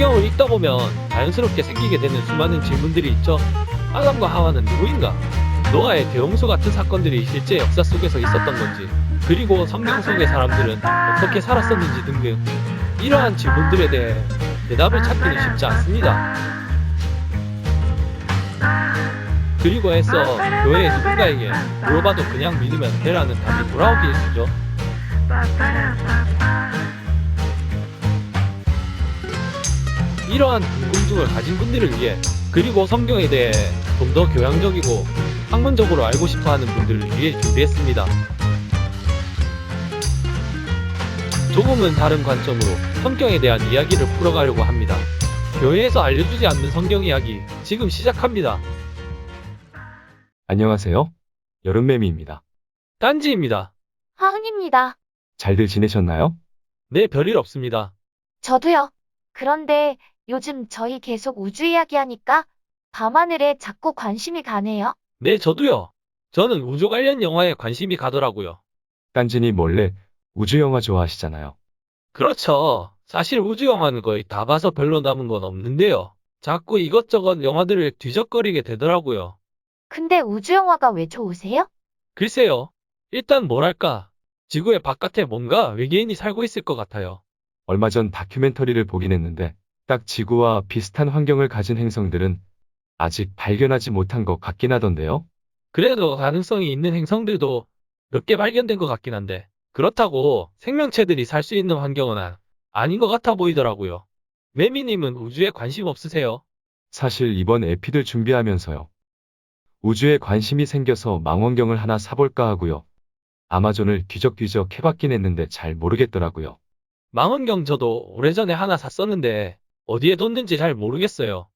성경을 읽다 보면 자연스럽게 생기게 되는 수많은 질문들이 있죠. 아담과 하와는 누구인가? 노아의 대홍수 같은 사건들이 실제 역사 속에서 있었던 건지, 그리고 성경 속의 사람들은 어떻게 살았었는지 등등 이러한 질문들에 대해 대답을 찾기는 쉽지 않습니다. 그리고 해서 교회의 누군가에게 물어봐도 그냥 믿으면 되라는 답이 돌아오기 일쑤죠. 이러한 궁금증을 가진 분들을 위해, 그리고 성경에 대해 좀 더 교양적이고 학문적으로 알고 싶어하는 분들을 위해 준비했습니다. 조금은 다른 관점으로 성경에 대한 이야기를 풀어가려고 합니다. 교회에서 알려주지 않는 성경 이야기 지금 시작합니다. 안녕하세요. 여름매미입니다. 딴지입니다. 하은입니다. 잘들 지내셨나요? 네, 별일 없습니다. 저도요. 그런데 요즘 저희 계속 우주 이야기하니까 밤하늘에 자꾸 관심이 가네요. 네, 저도요. 저는 우주 관련 영화에 관심이 가더라고요. 딴지니 몰래 우주영화 좋아하시잖아요. 그렇죠. 사실 우주 영화는 거의 다 봐서 별로 남은 건 없는데요. 자꾸 이것저것 영화들을 뒤적거리게 되더라고요. 근데 우주 영화가 왜 좋으세요? 글쎄요. 일단 뭐랄까. 지구의 바깥에 뭔가 외계인이 살고 있을 것 같아요. 얼마 전 다큐멘터리를 보긴 했는데 딱 지구와 비슷한 환경을 가진 행성들은 아직 발견하지 못한 것 같긴 하던데요. 그래도 가능성이 있는 행성들도 몇 개 발견된 것 같긴 한데, 그렇다고 생명체들이 살 수 있는 환경은 아닌 것 같아 보이더라고요. 매미님은 우주에 관심 없으세요? 사실 이번 에피들 준비하면서요. 우주에 관심이 생겨서 망원경을 하나 사볼까 하고요. 아마존을 뒤적뒤적 해봤긴 했는데 잘 모르겠더라고요. 망원경 저도 오래전에 하나 샀었는데 어디에 뒀는지 잘 모르겠어요.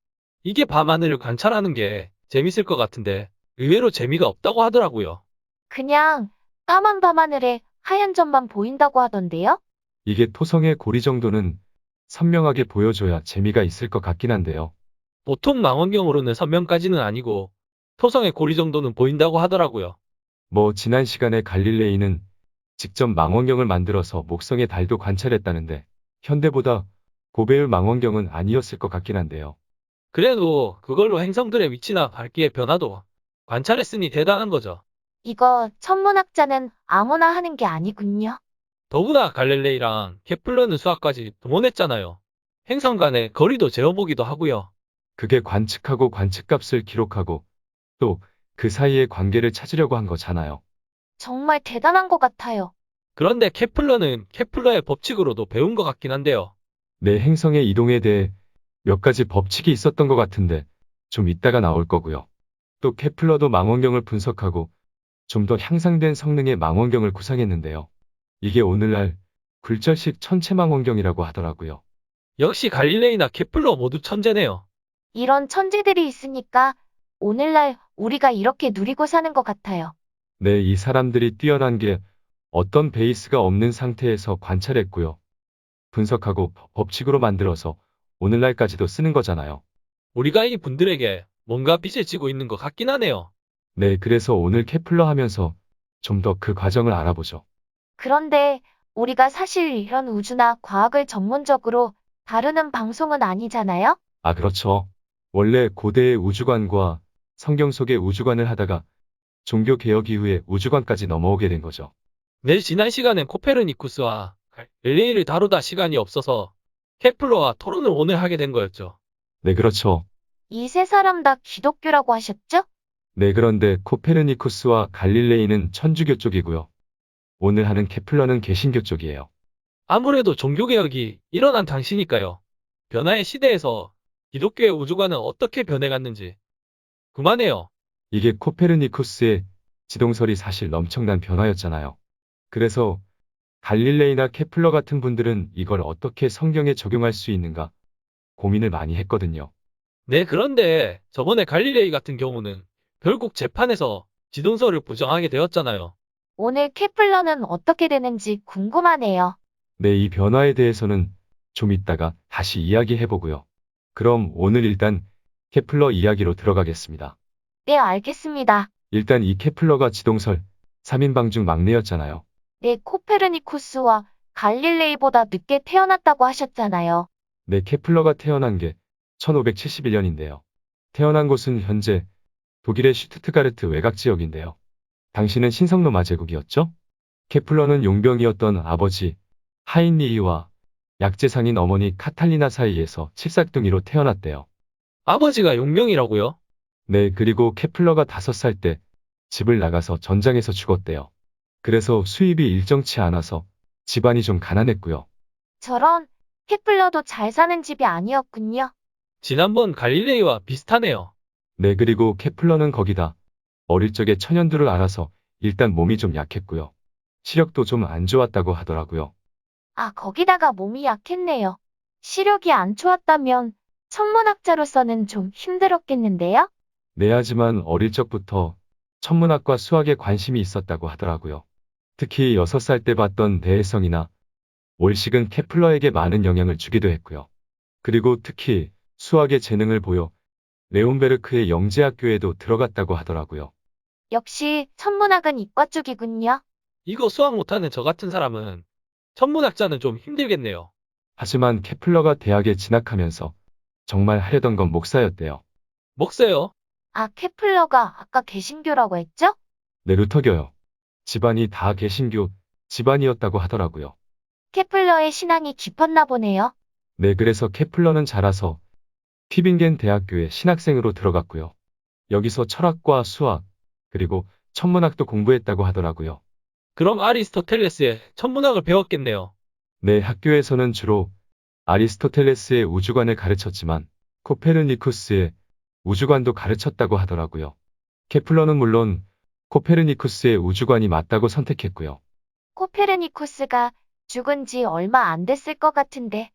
이게 밤하늘을 관찰하는 게 재밌을 것 같은데 의외로 재미가 없다고 하더라고요. 그냥 까만 밤하늘에 하얀 점만 보인다고 하던데요? 이게 토성의 고리 정도는 선명하게 보여줘야 재미가 있을 것 같긴 한데요. 보통 망원경으로는 선명까지는 아니고 토성의 고리 정도는 보인다고 하더라고요. 뭐 지난 시간에 갈릴레이는 직접 망원경을 만들어서 목성의 달도 관찰했다는데 현대보다 고배율 망원경은 아니었을 것 같긴 한데요. 그래도 그걸로 행성들의 위치나 밝기의 변화도 관찰했으니 대단한 거죠. 이거 천문학자는 아무나 하는 게 아니군요. 더구나 갈릴레이랑 케플러는 수학까지 동원했잖아요. 행성 간의 거리도 재어보기도 하고요. 그게 관측하고 관측값을 기록하고 또 그 사이의 관계를 찾으려고 한 거잖아요. 정말 대단한 것 같아요. 그런데 케플러는 케플러의 법칙으로도 배운 것 같긴 한데요. 내 행성의 이동에 대해 몇 가지 법칙이 있었던 것 같은데 좀 이따가 나올 거고요. 또 케플러도 망원경을 분석하고 좀 더 향상된 성능의 망원경을 구상했는데요. 이게 오늘날 굴절식 천체 망원경이라고 하더라고요. 역시 갈릴레이나 케플러 모두 천재네요. 이런 천재들이 있으니까 오늘날 우리가 이렇게 누리고 사는 것 같아요. 네, 이 사람들이 뛰어난 게 어떤 베이스가 없는 상태에서 관찰했고요. 분석하고 법칙으로 만들어서 오늘날까지도 쓰는 거잖아요. 우리가 이 분들에게 뭔가 빚을 지고 있는 것 같긴 하네요. 네, 그래서 오늘 케플러 하면서 좀 더 그 과정을 알아보죠. 그런데 우리가 사실 이런 우주나 과학을 전문적으로 다루는 방송은 아니잖아요? 아, 그렇죠. 원래 고대의 우주관과 성경 속의 우주관을 하다가 종교 개혁 이후에 우주관까지 넘어오게 된 거죠. 내 지난 시간엔 코페르니쿠스와 갈릴레이를 다루다 시간이 없어서 케플러와 토론을 오늘 하게 된 거였죠. 네, 그렇죠. 이 세 사람 다 기독교라고 하셨죠? 네, 그런데 코페르니쿠스와 갈릴레이는 천주교 쪽이고요. 오늘 하는 케플러는 개신교 쪽이에요. 아무래도 종교개혁이 일어난 당시니까요. 변화의 시대에서 기독교의 우주관은 어떻게 변해갔는지 그만해요. 이게 코페르니쿠스의 지동설이 사실 엄청난 변화였잖아요. 그래서 갈릴레이나 케플러 같은 분들은 이걸 어떻게 성경에 적용할 수 있는가 고민을 많이 했거든요. 네, 그런데 저번에 갈릴레이 같은 경우는 결국 재판에서 지동설을 부정하게 되었잖아요. 오늘 케플러는 어떻게 되는지 궁금하네요. 네, 이 변화에 대해서는 좀 이따가 다시 이야기해보고요. 그럼 오늘 일단 케플러 이야기로 들어가겠습니다. 네, 알겠습니다. 일단 이 케플러가 지동설 3인방 중 막내였잖아요. 네, 코페르니쿠스와 갈릴레이보다 늦게 태어났다고 하셨잖아요. 네, 케플러가 태어난 게 1571년인데요. 태어난 곳은 현재 독일의 슈투트가르트 외곽 지역인데요. 당시는 신성로마 제국이었죠? 케플러는 용병이었던 아버지 하인리히와 약재상인 어머니 카탈리나 사이에서 칠삭둥이로 태어났대요. 아버지가 용명이라고요? 네, 그리고 케플러가 5살 때 집을 나가서 전장에서 죽었대요. 그래서 수입이 일정치 않아서 집안이 좀 가난했고요. 저런, 케플러도 잘 사는 집이 아니었군요. 지난번 갈릴레이와 비슷하네요. 네, 그리고 케플러는 거기다 어릴 적에 천연두를 알아서 일단 몸이 좀 약했고요. 시력도 좀 안 좋았다고 하더라고요. 아, 거기다가 몸이 약했네요. 시력이 안 좋았다면 천문학자로서는 좀 힘들었겠는데요? 네, 하지만 어릴 적부터 천문학과 수학에 관심이 있었다고 하더라고요. 특히 6살 때 봤던 대해성이나 월식은 케플러에게 많은 영향을 주기도 했고요. 그리고 특히 수학의 재능을 보여 레온베르크의 영재학교에도 들어갔다고 하더라고요. 역시 천문학은 이과 쪽이군요. 이거 수학 못하는 저 같은 사람은 천문학자는 좀 힘들겠네요. 하지만 케플러가 대학에 진학하면서 정말 하려던 건 목사였대요. 먹세요. 아, 케플러가 아까 개신교라고 했죠? 네, 루터교요. 집안이 다 개신교 집안이었다고 하더라고요. 케플러의 신앙이 깊었나 보네요. 네, 그래서 케플러는 자라서 튜빙겐 대학교에 신학생으로 들어갔고요. 여기서 철학과 수학, 그리고 천문학도 공부했다고 하더라고요. 그럼 아리스토텔레스의 천문학을 배웠겠네요. 네, 학교에서는 주로 아리스토텔레스의 우주관을 가르쳤지만 코페르니쿠스의 우주관도 가르쳤다고 하더라고요. 케플러는 물론 코페르니쿠스의 우주관이 맞다고 선택했고요. 코페르니쿠스가 죽은 지 얼마 안 됐을 것 같은데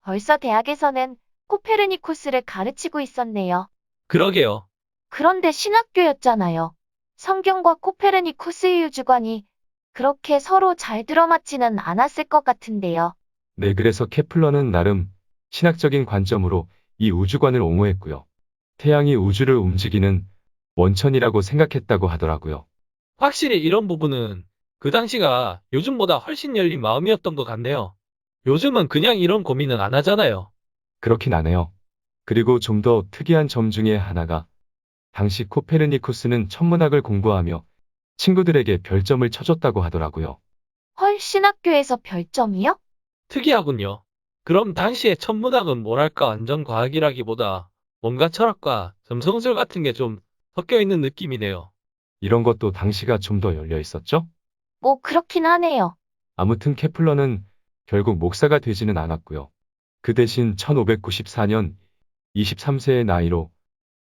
벌써 대학에서는 코페르니쿠스를 가르치고 있었네요. 그러게요. 그런데 신학교였잖아요. 성경과 코페르니쿠스의 우주관이 그렇게 서로 잘 들어맞지는 않았을 것 같은데요. 네, 그래서 케플러는 나름 신학적인 관점으로 이 우주관을 옹호했고요. 태양이 우주를 움직이는 원천이라고 생각했다고 하더라고요. 확실히 이런 부분은 그 당시가 요즘보다 훨씬 열린 마음이었던 것 같네요. 요즘은 그냥 이런 고민은 안 하잖아요. 그렇긴 하네요. 그리고 좀 더 특이한 점 중에 하나가 당시 코페르니쿠스는 천문학을 공부하며 친구들에게 별점을 쳐줬다고 하더라고요. 헐, 신학교에서 별점이요? 특이하군요. 그럼 당시의 천문학은 뭐랄까 완전 과학이라기보다 뭔가 철학과 점성술 같은 게 좀 섞여 있는 느낌이네요. 이런 것도 당시가 좀 더 열려 있었죠? 뭐 그렇긴 하네요. 아무튼 케플러는 결국 목사가 되지는 않았고요. 그 대신 1594년 23세의 나이로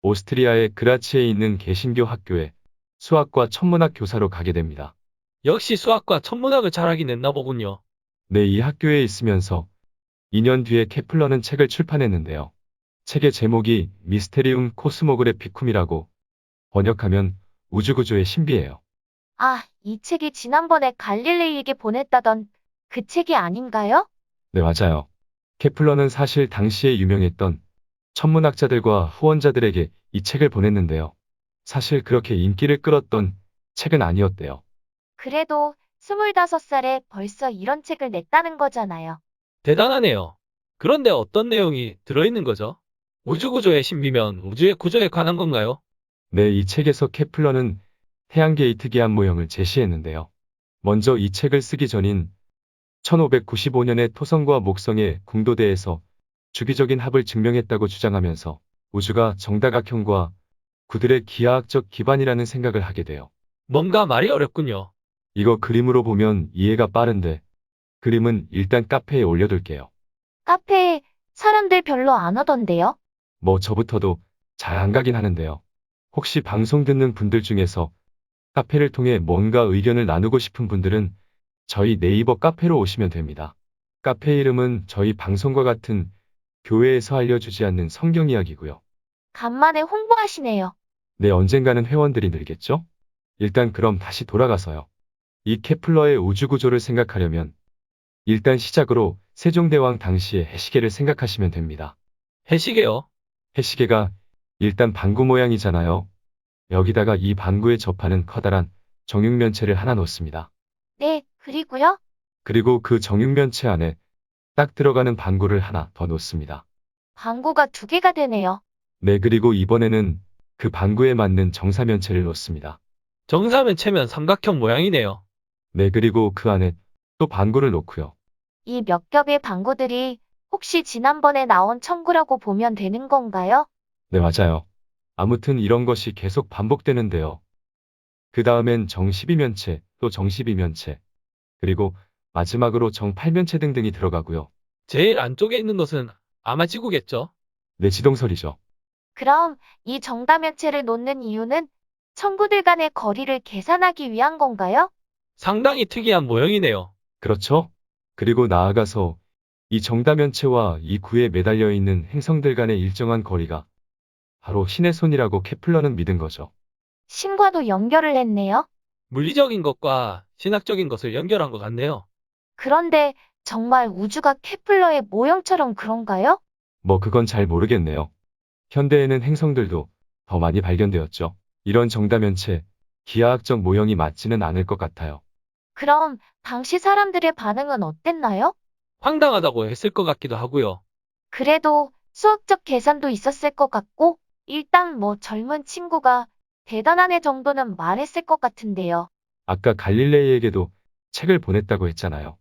오스트리아의 그라치에 있는 개신교 학교에 수학과 천문학 교사로 가게 됩니다. 역시 수학과 천문학을 잘하긴 했나 보군요. 네, 이 학교에 있으면서 2년 뒤에 케플러는 책을 출판했는데요. 책의 제목이 미스테리움 코스모그래피쿰이라고 번역하면 우주구조의 신비예요. 아, 이 책이 지난번에 갈릴레이에게 보냈다던 그 책이 아닌가요? 네, 맞아요. 케플러는 사실 당시에 유명했던 천문학자들과 후원자들에게 이 책을 보냈는데요. 사실 그렇게 인기를 끌었던 책은 아니었대요. 그래도 25살에 벌써 이런 책을 냈다는 거잖아요. 대단하네요. 그런데 어떤 내용이 들어있는 거죠? 우주구조의 신비면 우주의 구조에 관한 건가요? 네, 이 책에서 케플러는 태양 게이트 기한 모형을 제시했는데요. 먼저 이 책을 쓰기 전인 1595년에 토성과 목성의 궁도대에서 주기적인 합을 증명했다고 주장하면서 우주가 정다각형과 그들의 기하학적 기반이라는 생각을 하게 돼요. 뭔가 말이 어렵군요. 이거 그림으로 보면 이해가 빠른데 그림은 일단 카페에 올려둘게요. 카페에 사람들 별로 안 오던데요? 뭐 저부터도 잘 안 가긴 하는데요. 혹시 방송 듣는 분들 중에서 카페를 통해 뭔가 의견을 나누고 싶은 분들은 저희 네이버 카페로 오시면 됩니다. 카페 이름은 저희 방송과 같은 교회에서 알려주지 않는 성경 이야기고요. 간만에 홍보하시네요. 네, 언젠가는 회원들이 늘겠죠? 일단 그럼 다시 돌아가서요. 이 케플러의 우주구조를 생각하려면 일단 시작으로 세종대왕 당시의 해시계를 생각하시면 됩니다. 해시계요. 해시계가 일단 방구 모양이잖아요. 여기다가 이 방구에 접하는 커다란 정육면체를 하나 놓습니다. 네, 그리고요? 그리고 그 정육면체 안에 딱 들어가는 방구를 하나 더 놓습니다. 방구가 2개가 되네요. 네, 그리고 이번에는 그 방구에 맞는 정사면체를 놓습니다. 정사면 채면 삼각형 모양이네요. 네, 그리고 그 안에 또 방구를 놓고요. 이 몇 겹의 방구들이 혹시 지난번에 나온 청구라고 보면 되는 건가요? 네, 맞아요. 아무튼 이런 것이 계속 반복되는데요. 그 다음엔 정12면체, 또 정12면체, 그리고 마지막으로 정8면체 등등이 들어가고요. 제일 안쪽에 있는 것은 아마 지구겠죠? 네, 지동설이죠. 그럼 이 정다면체를 놓는 이유는 청구들 간의 거리를 계산하기 위한 건가요? 상당히 특이한 모형이네요. 그렇죠? 그리고 나아가서 이 정다면체와 이 구에 매달려 있는 행성들 간의 일정한 거리가 바로 신의 손이라고 케플러는 믿은 거죠. 신과도 연결을 했네요. 물리적인 것과 신학적인 것을 연결한 것 같네요. 그런데 정말 우주가 케플러의 모형처럼 그런가요? 뭐 그건 잘 모르겠네요. 현대에는 행성들도 더 많이 발견되었죠. 이런 정다면체, 기하학적 모형이 맞지는 않을 것 같아요. 그럼 당시 사람들의 반응은 어땠나요? 황당하다고 했을 것 같기도 하고요. 그래도 수학적 계산도 있었을 것 같고, 일단 뭐 젊은 친구가 대단한 애 정도는 말했을 것 같은데요. 아까 갈릴레이에게도 책을 보냈다고 했잖아요.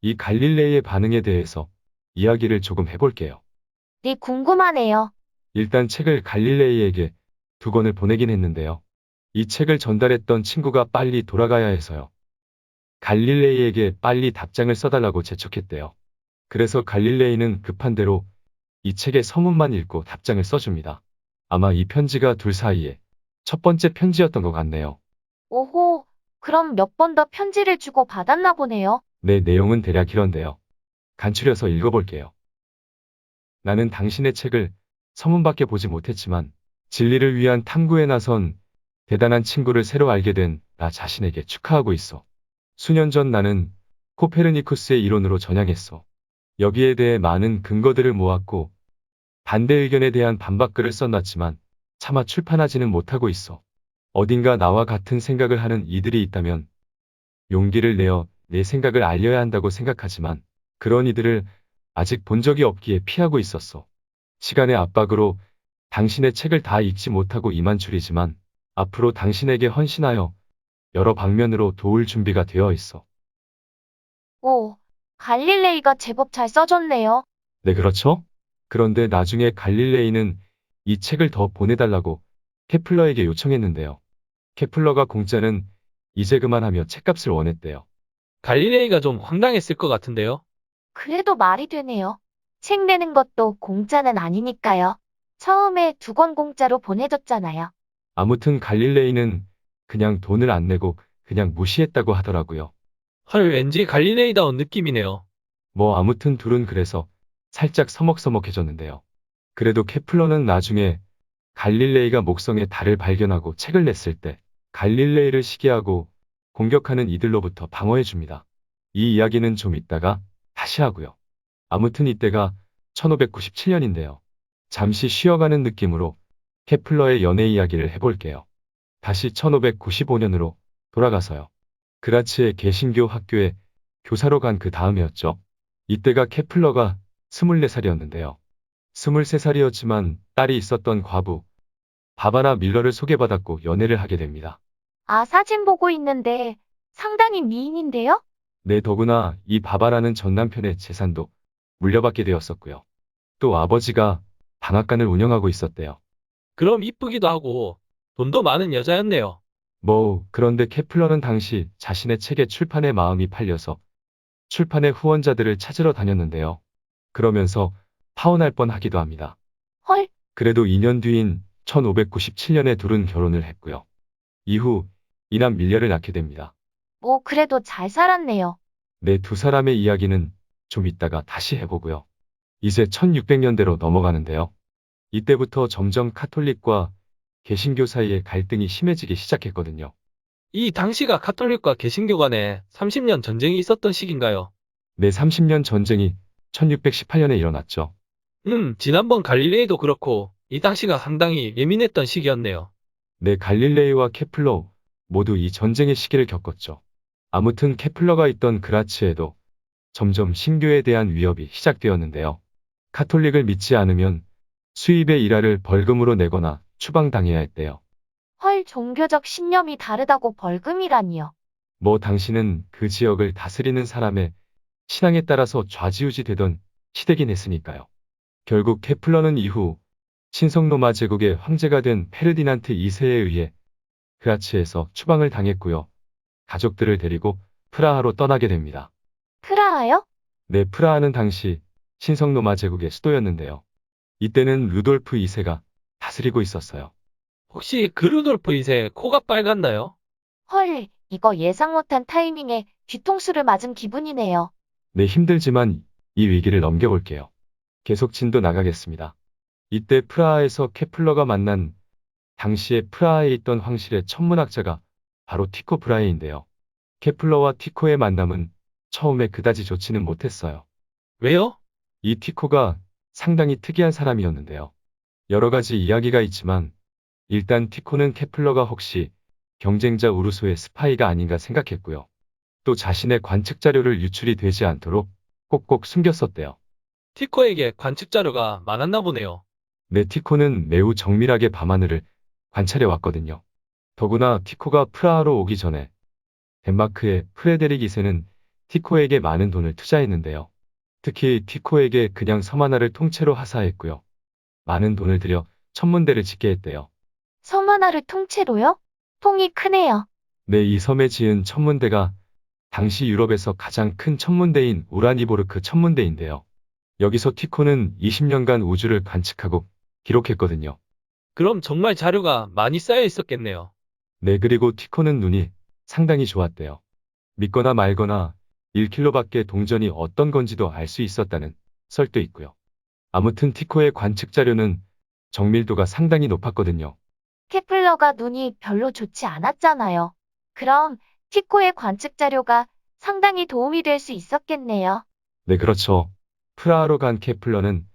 이 갈릴레이의 반응에 대해서 이야기를 조금 해볼게요. 네, 궁금하네요. 일단 책을 갈릴레이에게 2권을 보내긴 했는데요. 이 책을 전달했던 친구가 빨리 돌아가야 해서요. 갈릴레이에게 빨리 답장을 써달라고 재촉했대요. 그래서 갈릴레이는 급한 대로 이 책의 서문만 읽고 답장을 써줍니다. 아마 이 편지가 둘 사이에 첫 번째 편지였던 것 같네요. 오호, 그럼 몇 번 더 편지를 주고 받았나 보네요. 내 내용은 대략 이런데요. 간추려서 읽어볼게요. 나는 당신의 책을 서문밖에 보지 못했지만 진리를 위한 탐구에 나선 대단한 친구를 새로 알게 된 나 자신에게 축하하고 있어. 수년 전 나는 코페르니쿠스의 이론으로 전향했어. 여기에 대해 많은 근거들을 모았고 반대 의견에 대한 반박글을 써놨지만 차마 출판하지는 못하고 있어. 어딘가 나와 같은 생각을 하는 이들이 있다면 용기를 내어 내 생각을 알려야 한다고 생각하지만 그런 이들을 아직 본 적이 없기에 피하고 있었어. 시간의 압박으로 당신의 책을 다 읽지 못하고 이만 줄이지만 앞으로 당신에게 헌신하여 여러 방면으로 도울 준비가 되어 있어. 오, 갈릴레이가 제법 잘 써줬네요. 네, 그렇죠? 그런데 나중에 갈릴레이는 이 책을 더 보내달라고 케플러에게 요청했는데요. 케플러가 공짜는 이제 그만하며 책값을 원했대요. 갈릴레이가 좀 황당했을 것 같은데요. 그래도 말이 되네요. 책 내는 것도 공짜는 아니니까요. 처음에 2권 공짜로 보내줬잖아요. 아무튼 갈릴레이는 그냥 돈을 안 내고 그냥 무시했다고 하더라고요. 헐, 왠지 갈릴레이다운 느낌이네요. 뭐 아무튼 둘은 그래서 살짝 서먹서먹해졌는데요. 그래도 케플러는 나중에 갈릴레이가 목성의 달을 발견하고 책을 냈을 때 갈릴레이를 시기하고 공격하는 이들로부터 방어해줍니다. 이 이야기는 좀 이따가 다시 하고요. 아무튼 이때가 1597년인데요. 잠시 쉬어가는 느낌으로 케플러의 연애 이야기를 해볼게요. 다시 1595년으로 돌아가서요. 그라츠의 개신교 학교에 교사로 간 그 다음이었죠. 이때가 케플러가 24살이었는데요. 23살이었지만 딸이 있었던 과부 바바라 밀러를 소개받았고 연애를 하게 됩니다. 아, 사진 보고 있는데 상당히 미인인데요? 네, 더구나 이 바바라는 전 남편의 재산도 물려받게 되었었고요. 또 아버지가 방앗간을 운영하고 있었대요. 그럼 이쁘기도 하고 돈도 많은 여자였네요. 그런데 케플러는 당시 자신의 책의 출판에 마음이 팔려서 출판의 후원자들을 찾으러 다녔는데요. 그러면서 파혼할 뻔하기도 합니다. 헐, 그래도 2년 뒤인 1597년에 둘은 결혼을 했고요. 이후 이남 밀려를 낳게 됩니다. 뭐 그래도 잘 살았네요. 네, 두 사람의 이야기는 좀 이따가 다시 해보고요. 이제 1600년대로 넘어가는데요. 이때부터 점점 카톨릭과 개신교 사이의 갈등이 심해지기 시작했거든요. 이 당시가 카톨릭과 개신교 간에 30년 전쟁이 있었던 시기인가요? 네, 30년 전쟁이 1618년에 일어났죠. 지난번 갈릴레이도 그렇고 이 당시가 상당히 예민했던 시기였네요. 네, 갈릴레이와 케플러 모두 이 전쟁의 시기를 겪었죠. 아무튼 케플러가 있던 그라츠에도 점점 신교에 대한 위협이 시작되었는데요. 카톨릭을 믿지 않으면 수입의 일화를 벌금으로 내거나 추방당해야 했대요. 헐, 종교적 신념이 다르다고 벌금이라니요. 뭐 당신은 그 지역을 다스리는 사람의 신앙에 따라서 좌지우지 되던 시대긴 했으니까요. 결국 케플러는 이후 신성로마 제국의 황제가 된 페르디난트 2세에 의해 그라츠에서 추방을 당했고요. 가족들을 데리고 프라하로 떠나게 됩니다. 프라하요? 네, 프라하는 당시 신성로마 제국의 수도였는데요. 이때는 루돌프 2세가 다스리고 있었어요. 혹시 그 루돌프 2세 코가 빨갛나요? 헐, 이거 예상 못한 타이밍에 뒤통수를 맞은 기분이네요. 네, 힘들지만 이 위기를 넘겨볼게요. 계속 진도 나가겠습니다. 이때 프라하에서 케플러가 만난 당시에 프라하에 있던 황실의 천문학자가 바로 티코 브라헤인데요. 케플러와 티코의 만남은 처음에 그다지 좋지는 못했어요. 왜요? 이 티코가 상당히 특이한 사람이었는데요. 여러 가지 이야기가 있지만 일단 티코는 케플러가 혹시 경쟁자 우르소의 스파이가 아닌가 생각했고요. 또 자신의 관측 자료를 유출이 되지 않도록 꼭꼭 숨겼었대요. 티코에게 관측 자료가 많았나 보네요. 네, 티코는 매우 정밀하게 밤하늘을 관찰해 왔거든요. 더구나 티코가 프라하로 오기 전에 덴마크의 프레데릭 2세는 티코에게 많은 돈을 투자했는데요. 특히 티코에게 그냥 섬 하나를 통째로 하사했고요. 많은 돈을 들여 천문대를 짓게 했대요. 섬 하나를 통째로요? 통이 크네요. 네, 이 섬에 지은 천문대가 당시 유럽에서 가장 큰 천문대인 우라니보르크 천문대인데요. 여기서 티코는 20년간 우주를 관측하고 기록했거든요. 그럼 정말 자료가 많이 쌓여 있었겠네요. 네, 그리고 티코는 눈이 상당히 좋았대요. 믿거나 말거나 1킬로밖에 동전이 어떤 건지도 알 수 있었다는 설도 있고요. 아무튼 티코의 관측 자료는 정밀도가 상당히 높았거든요. 케플러가 눈이 별로 좋지 않았잖아요. 그럼 티코의 관측 자료가 상당히 도움이 될 수 있었겠네요. 네, 그렇죠. 프라하로 간 케플러는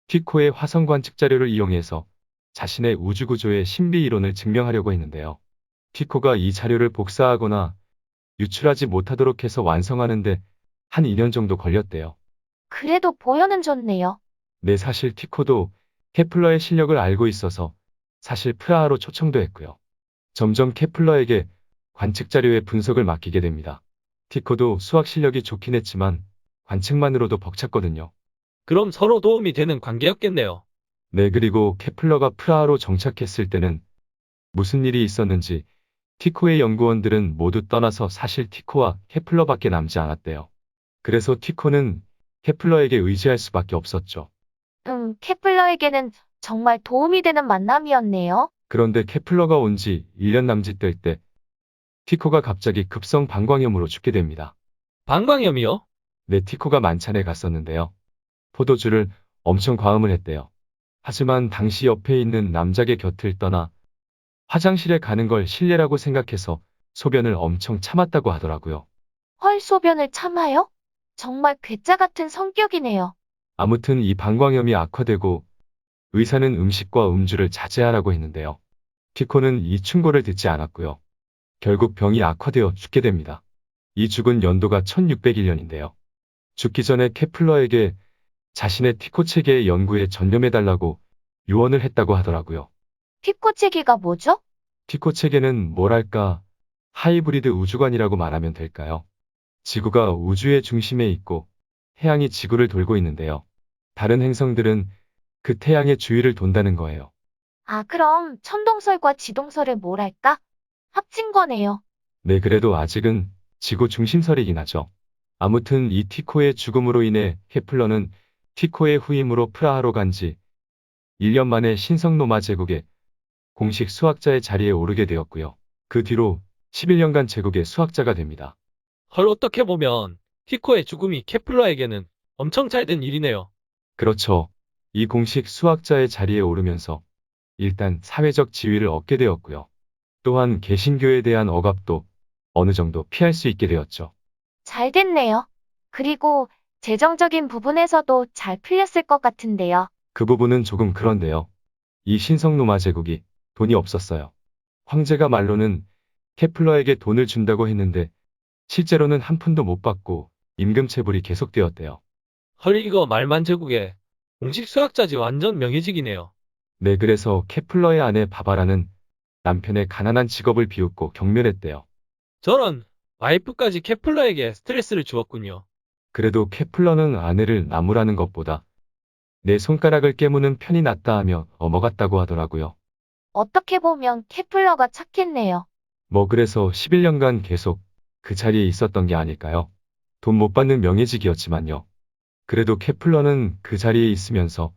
티코의 화성 관측 자료를 이용해서 자신의 우주 구조의 신비 이론을 증명하려고 했는데요. 티코가 이 자료를 복사하거나 유출하지 못하도록 해서 완성하는데 한 2년 정도 걸렸대요. 그래도 보여는 좋네요. 네, 사실 티코도 케플러의 실력을 알고 있어서 사실 프라하로 초청도 했고요. 점점 케플러에게 관측 자료의 분석을 맡기게 됩니다. 티코도 수학 실력이 좋긴 했지만 관측만으로도 벅찼거든요. 그럼 서로 도움이 되는 관계였겠네요. 네, 그리고 케플러가 프라하로 정착했을 때는 무슨 일이 있었는지 티코의 연구원들은 모두 떠나서 사실 티코와 케플러밖에 남지 않았대요. 그래서 티코는 케플러에게 의지할 수밖에 없었죠. 케플러에게는 정말 도움이 되는 만남이었네요. 그런데 케플러가 온 지 1년 남짓 될 때 티코가 갑자기 급성 방광염으로 죽게 됩니다. 방광염이요? 네, 티코가 만찬에 갔었는데요. 포도주를 엄청 과음을 했대요. 하지만 당시 옆에 있는 남작의 곁을 떠나 화장실에 가는 걸 실례라고 생각해서 소변을 엄청 참았다고 하더라고요. 헐, 소변을 참아요? 정말 괴짜 같은 성격이네요. 아무튼 이 방광염이 악화되고 의사는 음식과 음주를 자제하라고 했는데요. 티코는 이 충고를 듣지 않았고요. 결국 병이 악화되어 죽게 됩니다. 이 죽은 연도가 1601년인데요. 죽기 전에 케플러에게 자신의 티코 체계의 연구에 전념해달라고 유언을 했다고 하더라고요. 티코체기가 뭐죠? 티코 체계는 뭐랄까 하이브리드 우주관이라고 말하면 될까요? 지구가 우주의 중심에 있고 태양이 지구를 돌고 있는데요. 다른 행성들은 그 태양의 주위를 돈다는 거예요. 아, 그럼 천동설과 지동설을 뭐랄까? 합친 거네요. 네, 그래도 아직은 지구 중심설이긴 하죠. 아무튼 이 티코의 죽음으로 인해 케플러는 티코의 후임으로 프라하로 간 지 1년 만에 신성로마 제국의 공식 수학자의 자리에 오르게 되었고요. 그 뒤로 11년간 제국의 수학자가 됩니다. 헐, 어떻게 보면 티코의 죽음이 케플러에게는 엄청 잘 된 일이네요. 그렇죠. 이 공식 수학자의 자리에 오르면서 일단 사회적 지위를 얻게 되었고요. 또한 개신교에 대한 억압도 어느 정도 피할 수 있게 되었죠. 잘 됐네요. 그리고 재정적인 부분에서도 잘 풀렸을 것 같은데요. 그 부분은 조금 그런데요. 이 신성로마 제국이 돈이 없었어요. 황제가 말로는 케플러에게 돈을 준다고 했는데 실제로는 한 푼도 못 받고 임금체불이 계속되었대요. 헐 이거 말만 제국에 공식 수학자지 완전 명예직이네요. 네, 그래서 케플러의 아내 바바라는 남편의 가난한 직업을 비웃고 경멸했대요. 저런 와이프까지 케플러에게 스트레스를 주었군요. 그래도 케플러는 아내를 나무라는 것보다 내 손가락을 깨무는 편이 낫다 하며 넘어갔다고 하더라고요. 어떻게 보면 케플러가 착했네요. 뭐 그래서 11년간 계속 그 자리에 있었던 게 아닐까요? 돈 못 받는 명예직이었지만요. 그래도 케플러는 그 자리에 있으면서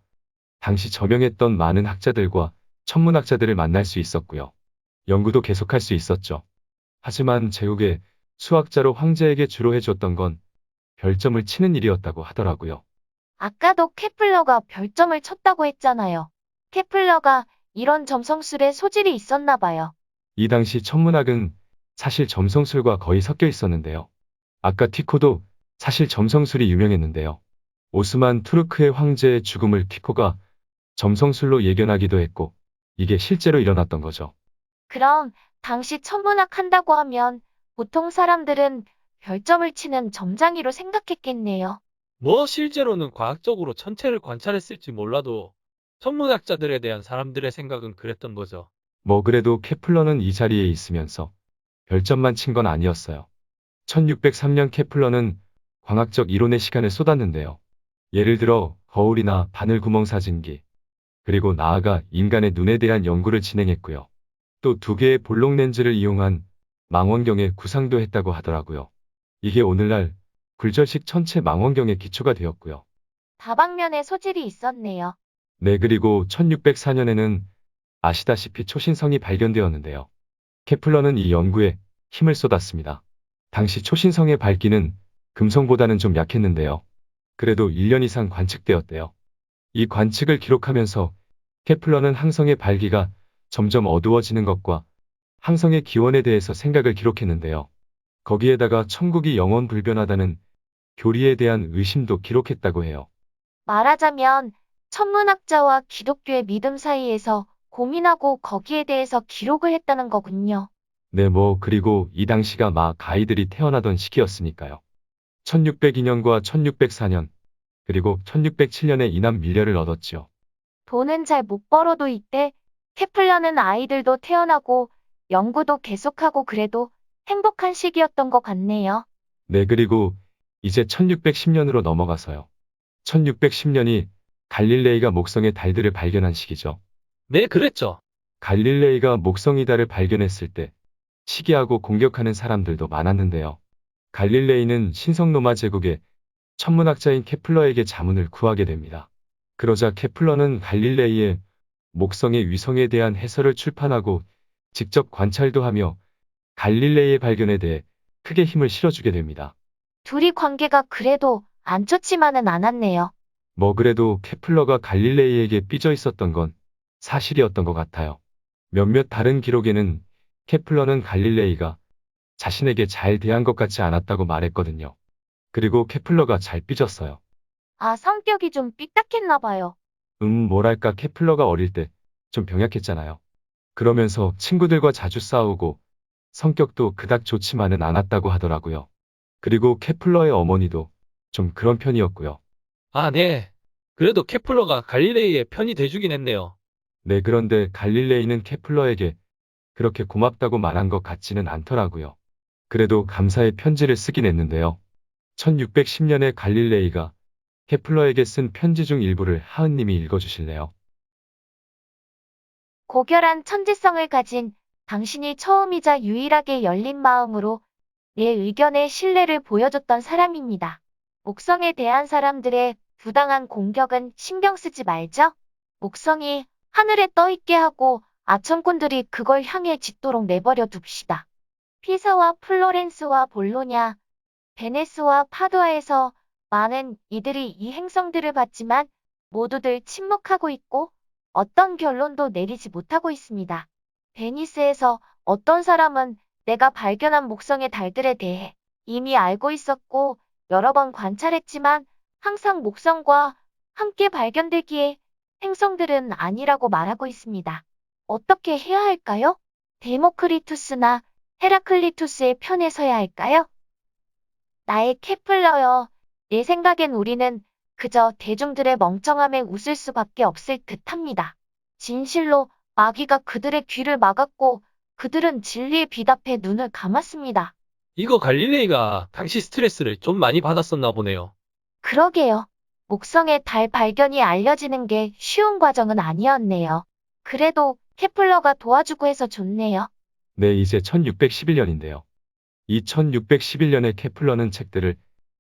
당시 저명했던 많은 학자들과 천문학자들을 만날 수 있었고요. 연구도 계속할 수 있었죠. 하지만 제국의 수학자로 황제에게 주로 해줬던 건 별점을 치는 일이었다고 하더라고요. 아까도 케플러가 별점을 쳤다고 했잖아요. 케플러가 이런 점성술에 소질이 있었나 봐요. 이 당시 천문학은 사실 점성술과 거의 섞여 있었는데요. 아까 티코도 사실 점성술이 유명했는데요. 오스만 투르크의 황제의 죽음을 티코가 점성술로 예견하기도 했고, 이게 실제로 일어났던 거죠. 그럼 당시 천문학 한다고 하면 보통 사람들은 별점을 치는 점장이로 생각했겠네요. 뭐 실제로는 과학적으로 천체를 관찰했을지 몰라도 천문학자들에 대한 사람들의 생각은 그랬던 거죠. 뭐 그래도 케플러는 이 자리에 있으면서 별점만 친 건 아니었어요. 1603년 케플러는 광학적 이론의 시간을 쏟았는데요. 예를 들어 거울이나 바늘구멍 사진기, 그리고 나아가 인간의 눈에 대한 연구를 진행했고요. 또 두 개의 볼록 렌즈를 이용한 망원경의 구상도 했다고 하더라고요. 이게 오늘날 굴절식 천체 망원경의 기초가 되었고요. 다방면에 소질이 있었네요. 네, 그리고 1604년에는 아시다시피 초신성이 발견되었는데요. 케플러는 이 연구에 힘을 쏟았습니다. 당시 초신성의 밝기는 금성보다는 좀 약했는데요. 그래도 1년 이상 관측되었대요. 이 관측을 기록하면서 케플러는 항성의 밝기가 점점 어두워지는 것과 항성의 기원에 대해서 생각을 기록했는데요. 거기에다가 천국이 영원 불변하다는 교리에 대한 의심도 기록했다고 해요. 말하자면 천문학자와 기독교의 믿음 사이에서 고민하고 거기에 대해서 기록을 했다는 거군요. 네, 뭐 그리고 이 당시가 막 아이들이 태어나던 시기였으니까요. 1602년과 1604년, 그리고 1607년에 이남 밀려를 얻었지요. 돈은 잘 못 벌어도 이때 케플러는 아이들도 태어나고 연구도 계속하고 그래도 행복한 시기였던 것 같네요. 네, 그리고 이제 1610년으로 넘어가서요. 1610년이 갈릴레이가 목성의 달들을 발견한 시기죠. 네, 그랬죠. 갈릴레이가 목성의 달을 발견했을 때 시기하고 공격하는 사람들도 많았는데요. 갈릴레이는 신성로마 제국의 천문학자인 케플러에게 자문을 구하게 됩니다. 그러자 케플러는 갈릴레이의 목성의 위성에 대한 해설을 출판하고 직접 관찰도 하며 갈릴레이의 발견에 대해 크게 힘을 실어주게 됩니다. 둘이 관계가 그래도 안 좋지만은 않았네요. 뭐 그래도 케플러가 갈릴레이에게 삐져 있었던 건 사실이었던 것 같아요. 몇몇 다른 기록에는 케플러는 갈릴레이가 자신에게 잘 대한 것 같지 않았다고 말했거든요. 그리고 케플러가 잘 삐졌어요. 아, 성격이 좀 삐딱했나 봐요. 뭐랄까 케플러가 어릴 때 좀 병약했잖아요. 그러면서 친구들과 자주 싸우고 성격도 그닥 좋지만은 않았다고 하더라고요. 그리고 케플러의 어머니도 좀 그런 편이었고요. 아, 네. 그래도 케플러가 갈릴레이의 편이 돼주긴 했네요. 네, 그런데 갈릴레이는 케플러에게 그렇게 고맙다고 말한 것 같지는 않더라고요. 그래도 감사의 편지를 쓰긴 했는데요. 1610년에 갈릴레이가 케플러에게 쓴 편지 중 일부를 하은님이 읽어주실래요? 고결한 천재성을 가진 당신이 처음이자 유일하게 열린 마음으로 내 의견에 신뢰를 보여줬던 사람입니다. 목성에 대한 사람들의 부당한 공격은 신경 쓰지 말죠. 목성이 하늘에 떠 있게 하고 아첨꾼들이 그걸 향해 짙도록 내버려 둡시다. 피사와 플로렌스와 볼로냐, 베네스와 파두아에서 많은 이들이 이 행성들을 봤지만 모두들 침묵하고 있고 어떤 결론도 내리지 못하고 있습니다. 베니스에서 어떤 사람은 내가 발견한 목성의 달들에 대해 이미 알고 있었고 여러 번 관찰했지만 항상 목성과 함께 발견되기에 행성들은 아니라고 말하고 있습니다. 어떻게 해야 할까요? 데모크리투스나 헤라클리투스의 편에 서야 할까요? 나의 케플러여. 내 생각엔 우리는 그저 대중들의 멍청함에 웃을 수밖에 없을 듯합니다. 진실로 마귀가 그들의 귀를 막았고 그들은 진리의 빛 앞에 눈을 감았습니다. 이거 갈릴레이가 당시 스트레스를 좀 많이 받았었나 보네요. 그러게요. 목성의 달 발견이 알려지는 게 쉬운 과정은 아니었네요. 그래도 케플러가 도와주고 해서 좋네요. 네, 이제 1611년인데요. 이 1611년에 케플러는 책들을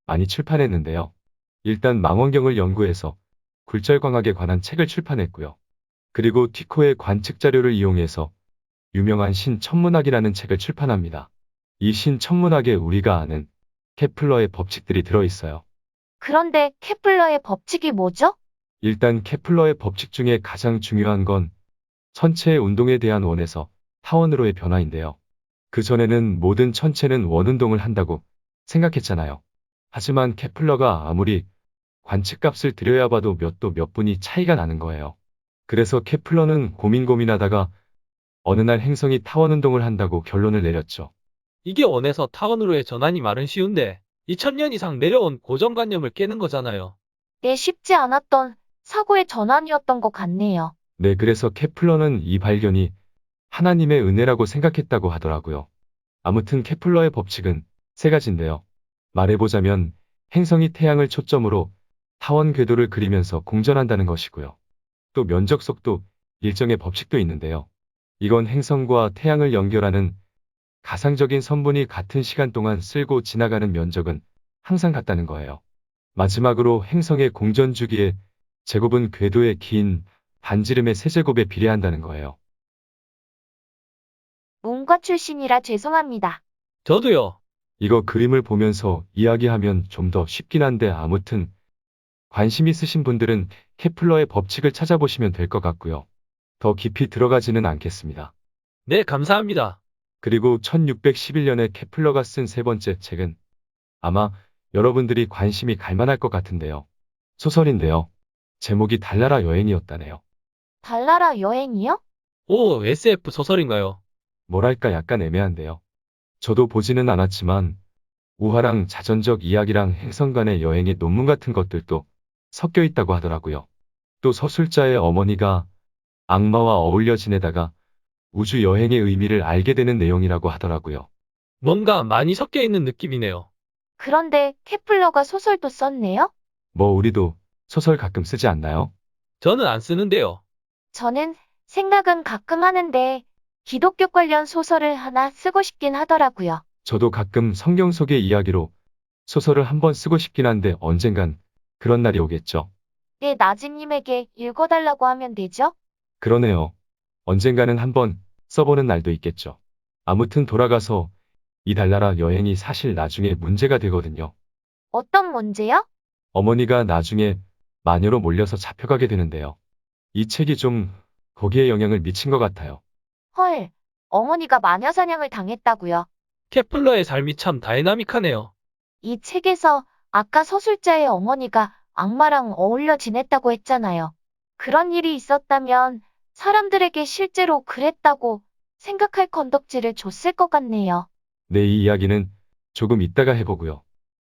많이 출판했는데요. 일단 망원경을 연구해서 굴절광학에 관한 책을 출판했고요. 그리고 티코의 관측 자료를 이용해서 유명한 신천문학이라는 책을 출판합니다. 이 신천문학에 우리가 아는 케플러의 법칙들이 들어있어요. 그런데 케플러의 법칙이 뭐죠? 일단 케플러의 법칙 중에 가장 중요한 건 천체의 운동에 대한 원에서 타원으로의 변화인데요. 그전에는 모든 천체는 원운동을 한다고 생각했잖아요. 하지만 케플러가 아무리 관측값을 들여야 봐도 몇 도 몇 분이 차이가 나는 거예요. 그래서 케플러는 고민하다가 어느 날 행성이 타원운동을 한다고 결론을 내렸죠. 이게 원에서 타원으로의 전환이 말은 쉬운데 2000년 이상 내려온 고정관념을 깨는 거잖아요. 네, 쉽지 않았던 사고의 전환이었던 것 같네요. 네, 그래서 케플러는 이 발견이 하나님의 은혜라고 생각했다고 하더라고요. 아무튼 케플러의 법칙은 세 가지인데요. 말해보자면 행성이 태양을 초점으로 타원 궤도를 그리면서 공전한다는 것이고요. 또 면적 속도 일정의 법칙도 있는데요. 이건 행성과 태양을 연결하는 가상적인 선분이 같은 시간 동안 쓸고 지나가는 면적은 항상 같다는 거예요. 마지막으로 행성의 공전 주기의 제곱은 궤도의 긴 반지름의 세제곱에 비례한다는 거예요. 문과 출신이라 죄송합니다. 저도요. 이거 그림을 보면서 이야기하면 좀 더 쉽긴 한데 아무튼 관심 있으신 분들은 케플러의 법칙을 찾아보시면 될 것 같고요. 더 깊이 들어가지는 않겠습니다. 네, 감사합니다. 그리고 1611년에 케플러가 쓴 세 번째 책은 아마 여러분들이 관심이 갈 만할 것 같은데요. 소설인데요. 제목이 달나라 여행이었다네요. 달나라 여행이요? 오, SF 소설인가요? 뭐랄까 약간 애매한데요. 저도 보지는 않았지만 우화랑 자전적 이야기랑 행성 간의 여행의 논문 같은 것들도 섞여 있다고 하더라고요. 또 서술자의 어머니가 악마와 어울려 지내다가 우주 여행의 의미를 알게 되는 내용이라고 하더라고요. 뭔가 많이 섞여 있는 느낌이네요. 그런데 케플러가 소설도 썼네요? 뭐 우리도 소설 가끔 쓰지 않나요? 저는 안 쓰는데요. 저는 생각은 가끔 하는데 기독교 관련 소설을 하나 쓰고 싶긴 하더라고요. 저도 가끔 성경 속의 이야기로 소설을 한번 쓰고 싶긴 한데 언젠간 그런 날이 오겠죠. 네, 나진님에게 읽어달라고 하면 되죠? 그러네요. 언젠가는 한번 써보는 날도 있겠죠. 아무튼 돌아가서 이 달나라 여행이 사실 나중에 문제가 되거든요. 어떤 문제요? 어머니가 나중에 마녀로 몰려서 잡혀가게 되는데요. 이 책이 좀 거기에 영향을 미친 것 같아요. 헐, 어머니가 마녀 사냥을 당했다고요. 케플러의 삶이 참 다이나믹하네요. 이 책에서 아까 서술자의 어머니가 악마랑 어울려 지냈다고 했잖아요. 그런 일이 있었다면 사람들에게 실제로 그랬다고 생각할 건덕지를 줬을 것 같네요. 네, 이 이야기는 조금 이따가 해보고요.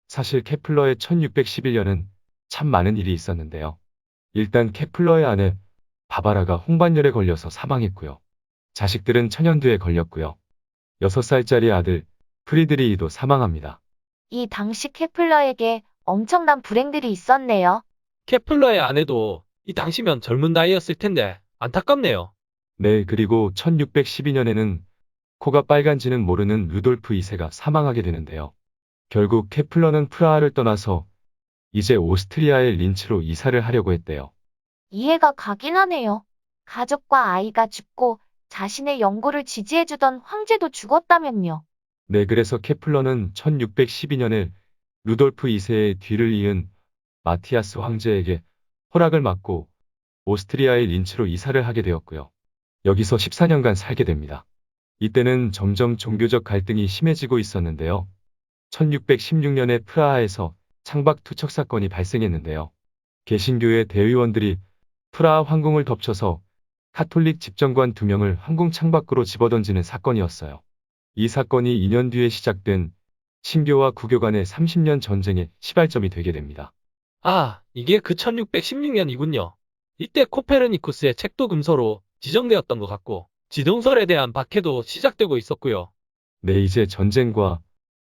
사실 케플러의 1611년은 참 많은 일이 있었는데요. 일단 케플러의 아내 바바라가 홍반열에 걸려서 사망했고요. 자식들은 천연두에 걸렸고요. 6살짜리 아들 프리드리히도 사망합니다. 이 당시 케플러에게 엄청난 불행들이 있었네요. 케플러의 아내도 이 당시면 젊은 나이였을 텐데 안타깝네요. 네, 그리고 1612년에는 코가 빨간지는 모르는 루돌프 2세가 사망하게 되는데요. 결국 케플러는 프라하를 떠나서 이제 오스트리아의 린츠로 이사를 하려고 했대요. 이해가 가긴 하네요. 가족과 아이가 죽고 자신의 연구를 지지해주던 황제도 죽었다면요. 네, 그래서 케플러는 1612년에 루돌프 2세의 뒤를 이은 마티아스 황제에게 허락을 받고 오스트리아의 린츠로 이사를 하게 되었고요. 여기서 14년간 살게 됩니다. 이때는 점점 종교적 갈등이 심해지고 있었는데요. 1616년에 프라하에서 창밖 투척 사건이 발생했는데요. 개신교의 대의원들이 프라하 황궁을 덮쳐서 카톨릭 집정관 2명을 황궁 창밖으로 집어던지는 사건이었어요. 이 사건이 2년 뒤에 시작된 신교와 구교 간의 30년 전쟁의 시발점이 되게 됩니다. 아, 이게 그 1616년이군요. 이때 코페르니쿠스의 책도 금서로 지정되었던 것 같고, 지동설에 대한 박해도 시작되고 있었고요. 네, 이제 전쟁과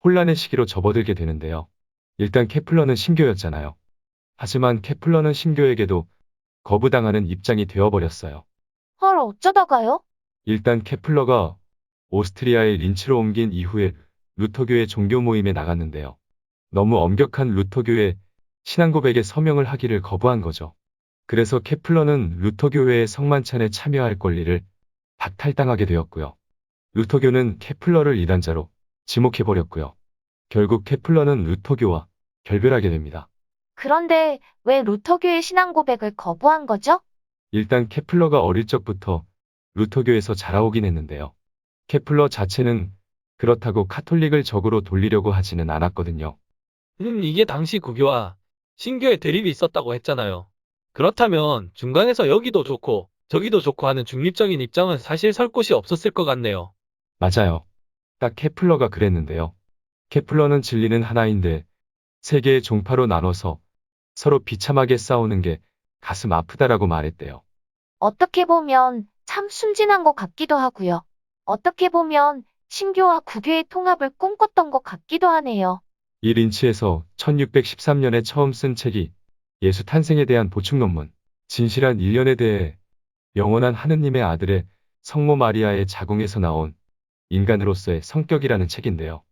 혼란의 시기로 접어들게 되는데요. 일단 케플러는 신교였잖아요. 하지만 케플러는 신교에게도 거부당하는 입장이 되어버렸어요. 헐, 어쩌다가요? 일단 케플러가 오스트리아의 린츠로 옮긴 이후에 루터교의 종교 모임에 나갔는데요. 너무 엄격한 루터교의 신앙 고백에 서명을 하기를 거부한 거죠. 그래서 케플러는 루터교회의 성만찬에 참여할 권리를 박탈당하게 되었고요. 루터교는 케플러를 이단자로 지목해버렸고요. 결국 케플러는 루터교와 결별하게 됩니다. 그런데 왜 루터교의 신앙 고백을 거부한 거죠? 일단 케플러가 어릴 적부터 루터교에서 자라오긴 했는데요. 케플러 자체는 그렇다고 카톨릭을 적으로 돌리려고 하지는 않았거든요. 이게 당시 구교와 신교의 대립이 있었다고 했잖아요. 그렇다면 중간에서 여기도 좋고 저기도 좋고 하는 중립적인 입장은 사실 설 곳이 없었을 것 같네요. 맞아요. 딱 케플러가 그랬는데요. 케플러는 진리는 하나인데 세 개의 종파로 나눠서 서로 비참하게 싸우는 게 가슴 아프다라고 말했대요. 어떻게 보면 참 순진한 것 같기도 하고요. 어떻게 보면 신교와 구교의 통합을 꿈꿨던 것 같기도 하네요. 이 린치에서 1613년에 처음 쓴 책이 예수 탄생에 대한 보충 논문, 진실한 일련에 대해 영원한 하느님의 아들의 성모 마리아의 자궁에서 나온 인간으로서의 성격이라는 책인데요.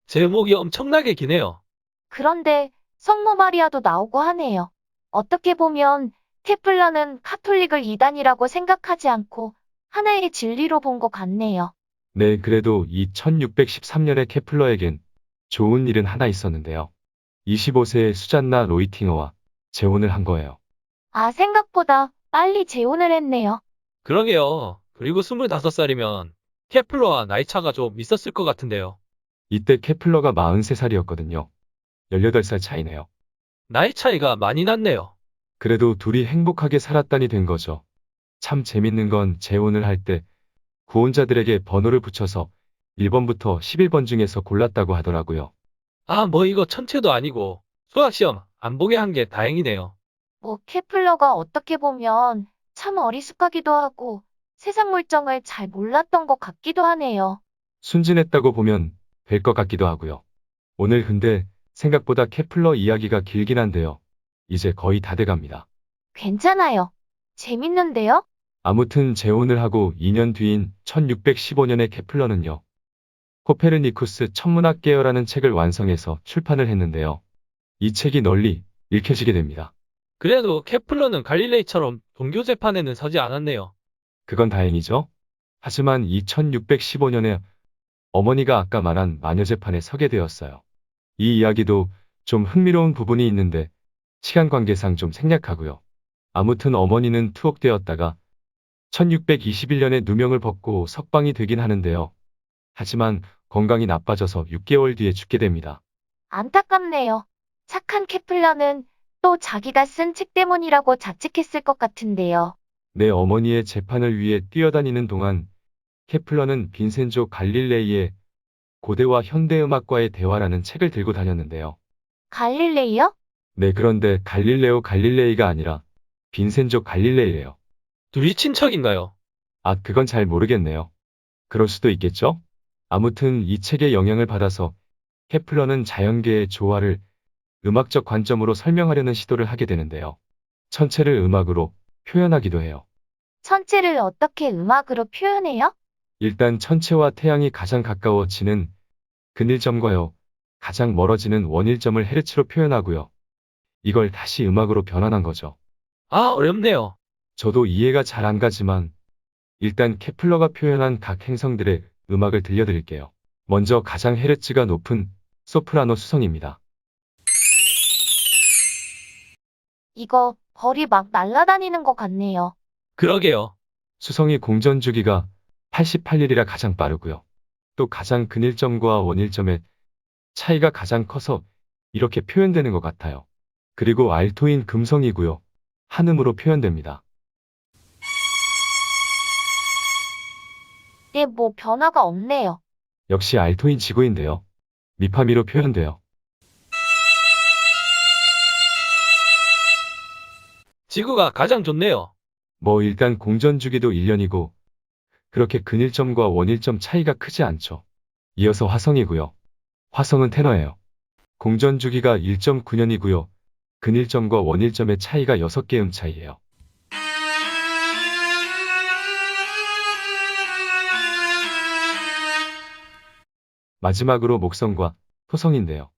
제목이 엄청나게 기네요. 그런데 성모 마리아도 나오고 하네요. 어떻게 보면 케플러는 카톨릭을 이단이라고 생각하지 않고 하나의 진리로 본 것 같네요. 네, 그래도 이 1613년에 케플러에겐 좋은 일은 하나 있었는데요. 25세의 수잔나 로이팅어와 재혼을 한 거예요. 아, 생각보다 빨리 재혼을 했네요. 그러게요. 그리고 25살이면 케플러와 나이 차가 좀 있었을 것 같은데요. 이때 케플러가 43살이었거든요. 18살 차이네요. 나이 차이가 많이 났네요. 그래도 둘이 행복하게 살았다니 된 거죠. 참 재밌는 건 재혼을 할 때 구혼자들에게 번호를 붙여서 1번부터 11번 중에서 골랐다고 하더라고요. 아, 뭐 이거 천체도 아니고 수학시험 안 보게 한 게 다행이네요. 뭐 케플러가 어떻게 보면 참 어리숙하기도 하고 세상 물정을 잘 몰랐던 것 같기도 하네요. 순진했다고 보면 될 것 같기도 하고요. 오늘 근데 생각보다 케플러 이야기가 길긴 한데요. 이제 거의 다 돼갑니다. 괜찮아요. 재밌는데요? 아무튼 재혼을 하고 2년 뒤인 1615년에 케플러는요. 코페르니쿠스 천문학계열라는 책을 완성해서 출판을 했는데요. 이 책이 널리 읽혀지게 됩니다. 그래도 케플러는 갈릴레이처럼 종교 재판에는 서지 않았네요. 그건 다행이죠. 하지만 이 1615년에 어머니가 아까 말한 마녀재판에 서게 되었어요. 이 이야기도 좀 흥미로운 부분이 있는데 시간 관계상 좀 생략하고요. 아무튼 어머니는 투옥되었다가 1621년에 누명을 벗고 석방이 되긴 하는데요. 하지만 건강이 나빠져서 6개월 뒤에 죽게 됩니다. 안타깝네요. 착한 케플러는 또 자기가 쓴 책 때문이라고 자책했을 것 같은데요. 내 어머니의 재판을 위해 뛰어다니는 동안 케플러는 빈센조 갈릴레이의 고대와 현대음악과의 대화라는 책을 들고 다녔는데요. 갈릴레이요? 네, 그런데 갈릴레오 갈릴레이가 아니라 빈센조 갈릴레이예요. 둘이 친척인가요? 아, 그건 잘 모르겠네요. 그럴 수도 있겠죠? 아무튼 이 책의 영향을 받아서 케플러는 자연계의 조화를 음악적 관점으로 설명하려는 시도를 하게 되는데요. 천체를 음악으로 표현하기도 해요. 천체를 어떻게 음악으로 표현해요? 일단 천체와 태양이 가장 가까워지는 근일점과요, 가장 멀어지는 원일점을 헤르츠로 표현하고요. 이걸 다시 음악으로 변환한 거죠. 아, 어렵네요. 저도 이해가 잘 안 가지만 일단 케플러가 표현한 각 행성들의 음악을 들려드릴게요. 먼저 가장 헤르츠가 높은 소프라노 수성입니다. 이거 벌이 막 날아다니는 것 같네요. 그러게요. 수성이 공전 주기가 88일이라 가장 빠르고요. 또 가장 근일점과 원일점의 차이가 가장 커서 이렇게 표현되는 것 같아요. 그리고 알토인 금성이고요. 한음으로 표현됩니다. 네, 뭐 변화가 없네요. 역시 알토인 지구인데요. 미파미로 표현돼요. 지구가 가장 좋네요. 뭐 일단 공전 주기도 1년이고 그렇게 근일점과 원일점 차이가 크지 않죠. 이어서 화성이고요. 화성은 테너예요. 공전 주기가 1.9년이고요. 근일점과 원일점의 차이가 6개음 차이예요. 마지막으로 목성과 토성인데요.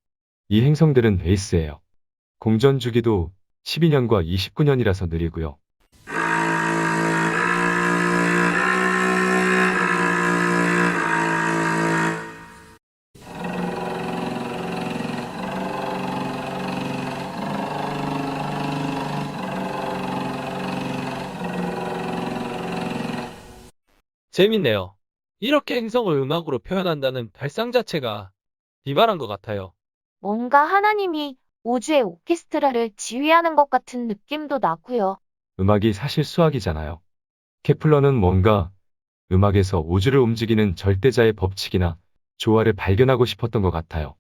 이 행성들은 베이스예요. 공전 주기도 12년과 29년이라서 느리고요. 재밌네요. 이렇게 행성을 음악으로 표현한다는 발상 자체가 기발한 것 같아요. 뭔가 하나님이 우주의 오케스트라를 지휘하는 것 같은 느낌도 나고요. 음악이 사실 수학이잖아요. 케플러는 뭔가 음악에서 우주를 움직이는 절대자의 법칙이나 조화를 발견하고 싶었던 것 같아요.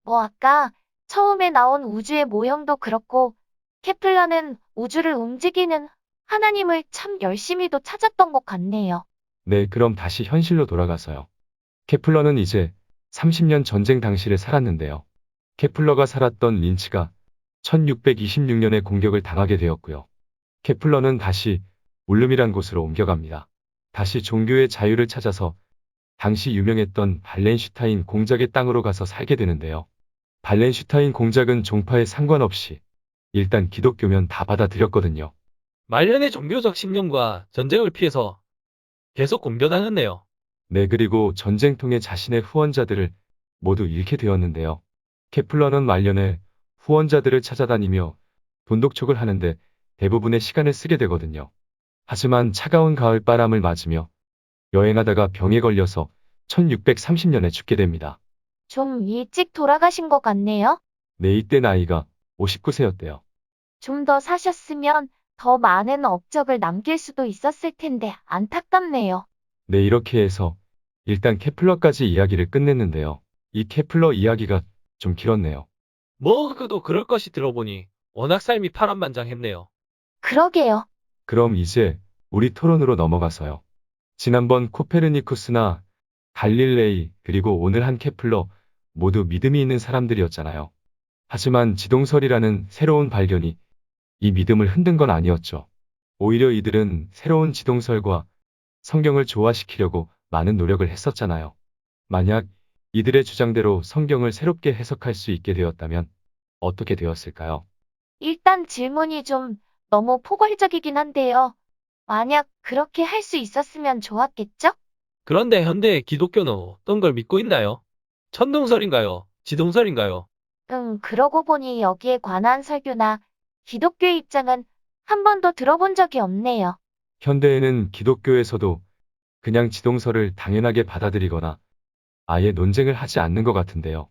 뭐 아까 처음에 나온 우주의 모형도 그렇고 케플러는 우주를 움직이는 하나님을 참 열심히도 찾았던 것 같네요. 네, 그럼 다시 현실로 돌아가서요. 케플러는 이제 30년 전쟁 당시를 살았는데요. 케플러가 살았던 린츠가 1626년에 공격을 당하게 되었고요. 케플러는 다시 울름이란 곳으로 옮겨갑니다. 다시 종교의 자유를 찾아서 당시 유명했던 발렌슈타인 공작의 땅으로 가서 살게 되는데요. 발렌슈타인 공작은 종파에 상관없이 일단 기독교면 다 받아들였거든요. 말년의 종교적 신념과 전쟁을 피해서 계속 공격당했네요. 네, 그리고 전쟁통에 자신의 후원자들을 모두 잃게 되었는데요. 케플러는 말년에 후원자들을 찾아다니며 돈독촉을 하는데 대부분의 시간을 쓰게 되거든요. 하지만 차가운 가을 바람을 맞으며 여행하다가 병에 걸려서 1630년에 죽게 됩니다. 좀 일찍 돌아가신 것 같네요. 네, 이때 나이가 59세였대요. 좀 더 사셨으면 더 많은 업적을 남길 수도 있었을 텐데 안타깝네요. 네, 이렇게 해서 일단 케플러까지 이야기를 끝냈는데요. 이 케플러 이야기가 좀 길었네요. 뭐 그도 그럴 것이 들어보니 워낙 삶이 파란만장했네요. 그러게요. 그럼 이제 우리 토론으로 넘어가서요. 지난번 코페르니쿠스나 갈릴레이 그리고 오늘 한 케플러 모두 믿음이 있는 사람들이었잖아요. 하지만 지동설이라는 새로운 발견이 이 믿음을 흔든 건 아니었죠. 오히려 이들은 새로운 지동설과 성경을 조화시키려고 많은 노력을 했었잖아요. 만약 이들의 주장대로 성경을 새롭게 해석할 수 있게 되었다면 어떻게 되었을까요? 일단 질문이 좀 너무 포괄적이긴 한데요. 만약 그렇게 할 수 있었으면 좋았겠죠? 그런데 현대의 기독교는 어떤 걸 믿고 있나요? 천동설인가요? 지동설인가요? 그러고 보니 여기에 관한 설교나 기독교의 입장은 한 번도 들어본 적이 없네요. 현대에는 기독교에서도 그냥 지동설을 당연하게 받아들이거나 아예 논쟁을 하지 않는 것 같은데요.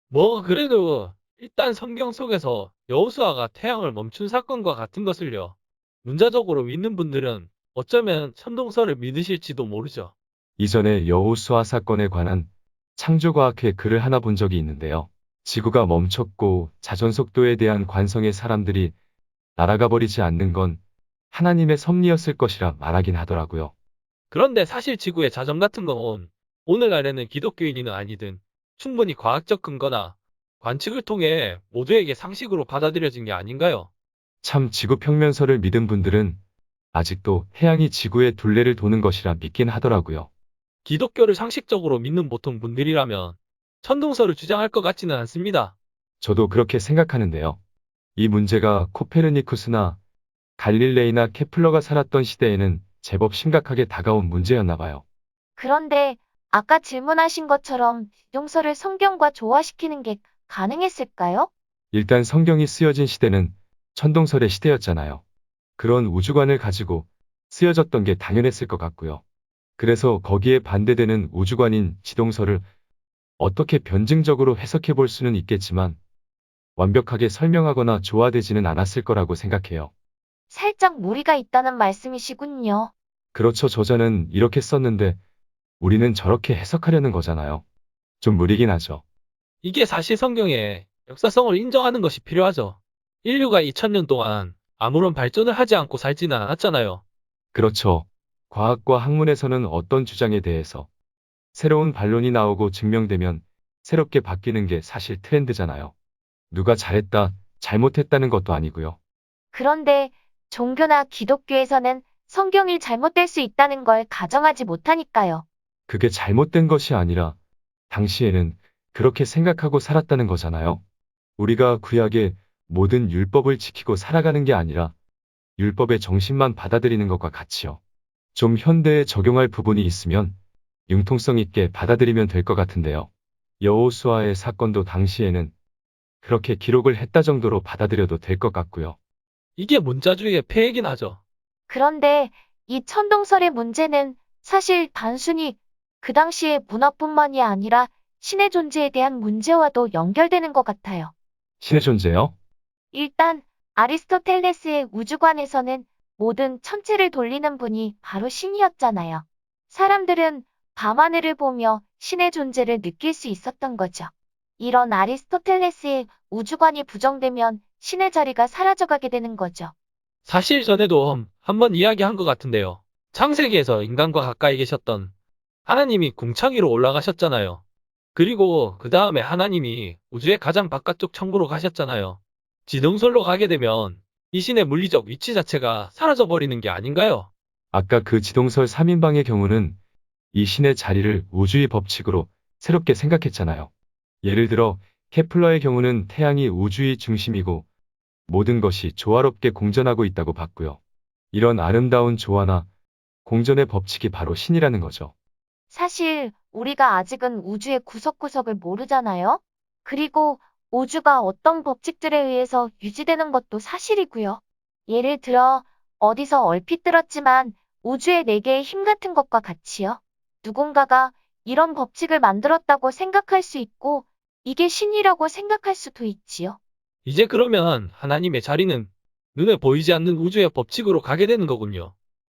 뭐 그래도 일단 성경 속에서 여호수아가 태양을 멈춘 사건과 같은 것을요. 문자적으로 믿는 분들은 어쩌면 천동설을 믿으실지도 모르죠. 이전에 여호수아 사건에 관한 창조과학회 글을 하나 본 적이 있는데요. 지구가 멈췄고 자전 속도에 대한 관성의 사람들이 날아가 버리지 않는 건 하나님의 섭리였을 것이라 말하긴 하더라고요. 그런데 사실 지구의 자전 같은 건 오늘날에는 기독교인이든 아니든 충분히 과학적 근거나 관측을 통해 모두에게 상식으로 받아들여진 게 아닌가요? 참 지구 평면설을 믿은 분들은 아직도 태양이 지구의 둘레를 도는 것이라 믿긴 하더라고요. 기독교를 상식적으로 믿는 보통 분들이라면 천동설을 주장할 것 같지는 않습니다. 저도 그렇게 생각하는데요. 이 문제가 코페르니쿠스나 갈릴레이나 케플러가 살았던 시대에는 제법 심각하게 다가온 문제였나 봐요. 그런데 아까 질문하신 것처럼 지동설을 성경과 조화시키는 게 가능했을까요? 일단 성경이 쓰여진 시대는 천동설의 시대였잖아요. 그런 우주관을 가지고 쓰여졌던 게 당연했을 것 같고요. 그래서 거기에 반대되는 우주관인 지동설을 어떻게 변증적으로 해석해 볼 수는 있겠지만 완벽하게 설명하거나 조화되지는 않았을 거라고 생각해요. 살짝 무리가 있다는 말씀이시군요. 그렇죠. 저자는 이렇게 썼는데 우리는 저렇게 해석하려는 거잖아요. 좀 무리긴 하죠. 이게 사실 성경에 역사성을 인정하는 것이 필요하죠. 인류가 2000년 동안 아무런 발전을 하지 않고 살지는 않았잖아요. 그렇죠. 과학과 학문에서는 어떤 주장에 대해서 새로운 반론이 나오고 증명되면 새롭게 바뀌는 게 사실 트렌드잖아요. 누가 잘했다, 잘못했다는 것도 아니고요. 그런데 종교나 기독교에서는 성경이 잘못될 수 있다는 걸 가정하지 못하니까요. 그게 잘못된 것이 아니라 당시에는 그렇게 생각하고 살았다는 거잖아요. 우리가 구약의 모든 율법을 지키고 살아가는 게 아니라 율법의 정신만 받아들이는 것과 같이요. 좀 현대에 적용할 부분이 있으면 융통성 있게 받아들이면 될 것 같은데요. 여호수아의 사건도 당시에는 그렇게 기록을 했다 정도로 받아들여도 될 것 같고요. 이게 문자주의의 폐해긴 하죠. 그런데 이 천동설의 문제는 사실 단순히 그 당시의 문화뿐만이 아니라 신의 존재에 대한 문제와도 연결되는 것 같아요. 신의 존재요? 일단 아리스토텔레스의 우주관에서는 모든 천체를 돌리는 분이 바로 신이었잖아요. 사람들은 밤하늘을 보며 신의 존재를 느낄 수 있었던 거죠. 이런 아리스토텔레스의 우주관이 부정되면 신의 자리가 사라져가게 되는 거죠. 사실 전에도 한번 이야기한 것 같은데요. 창세기에서 인간과 가까이 계셨던 하나님이 궁창 위로 올라가셨잖아요. 그리고 그 다음에 하나님이 우주의 가장 바깥쪽 천국으로 가셨잖아요. 지동설로 가게 되면 이 신의 물리적 위치 자체가 사라져버리는 게 아닌가요? 아까 그 지동설 3인방의 경우는 이 신의 자리를 우주의 법칙으로 새롭게 생각했잖아요. 예를 들어 케플러의 경우는 태양이 우주의 중심이고 모든 것이 조화롭게 공전하고 있다고 봤고요. 이런 아름다운 조화나 공전의 법칙이 바로 신이라는 거죠. 사실 우리가 아직은 우주의 구석구석을 모르잖아요. 그리고 우주가 어떤 법칙들에 의해서 유지되는 것도 사실이고요. 예를 들어 어디서 얼핏 들었지만 우주의 네 개의 힘 같은 것과 같이요. 누군가가 이런 법칙을 만들었다고 생각할 수 있고 이게 신이라고 생각할 수도 있지요. 이제 그러면 하나님의 자리는 눈에 보이지 않는 우주의 법칙으로 가게 되는 거군요.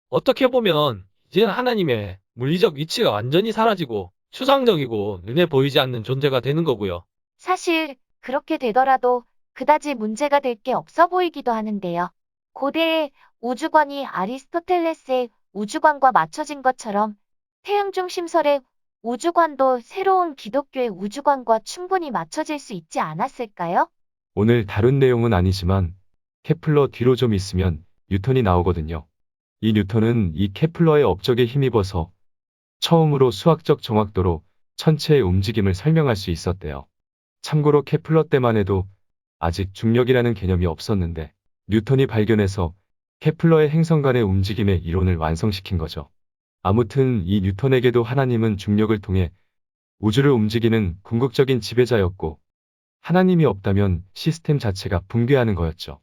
어떻게 보면 이제는 하나님의 물리적 위치가 완전히 사라지고 추상적이고 눈에 보이지 않는 존재가 되는 거고요. 사실 그렇게 되더라도 그다지 문제가 될 게 없어 보이기도 하는데요. 고대의 우주관이 아리스토텔레스의 우주관과 맞춰진 것처럼 태양중심설의 우주관도 새로운 기독교의 우주관과 충분히 맞춰질 수 있지 않았을까요? 오늘 다룬 내용은 아니지만 케플러 뒤로 좀 있으면 뉴턴이 나오거든요. 이 뉴턴은 이 케플러의 업적에 힘입어서 처음으로 수학적 정확도로 천체의 움직임을 설명할 수 있었대요. 참고로 케플러 때만 해도 아직 중력이라는 개념이 없었는데 뉴턴이 발견해서 케플러의 행성 간의 움직임의 이론을 완성시킨 거죠. 아무튼 이 뉴턴에게도 하나님은 중력을 통해 우주를 움직이는 궁극적인 지배자였고 하나님이 없다면 시스템 자체가 붕괴하는 거였죠.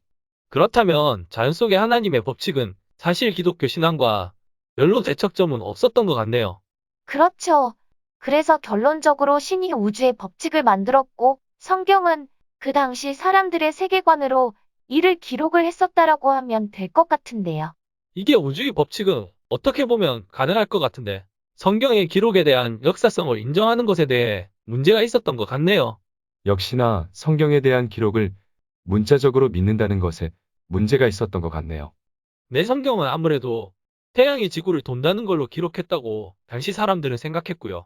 그렇다면 자연 속의 하나님의 법칙은 사실 기독교 신앙과 별로 대척점은 없었던 것 같네요. 그렇죠. 그래서 결론적으로 신이 우주의 법칙을 만들었고 성경은 그 당시 사람들의 세계관으로 이를 기록을 했었다라고 하면 될 것 같은데요. 이게 우주의 법칙은 어떻게 보면 가능할 것 같은데 성경의 기록에 대한 역사성을 인정하는 것에 대해 문제가 있었던 것 같네요. 역시나 성경에 대한 기록을 문자적으로 믿는다는 것에 문제가 있었던 것 같네요. 내 성경은 아무래도 태양이 지구를 돈다는 걸로 기록했다고 당시 사람들은 생각했고요.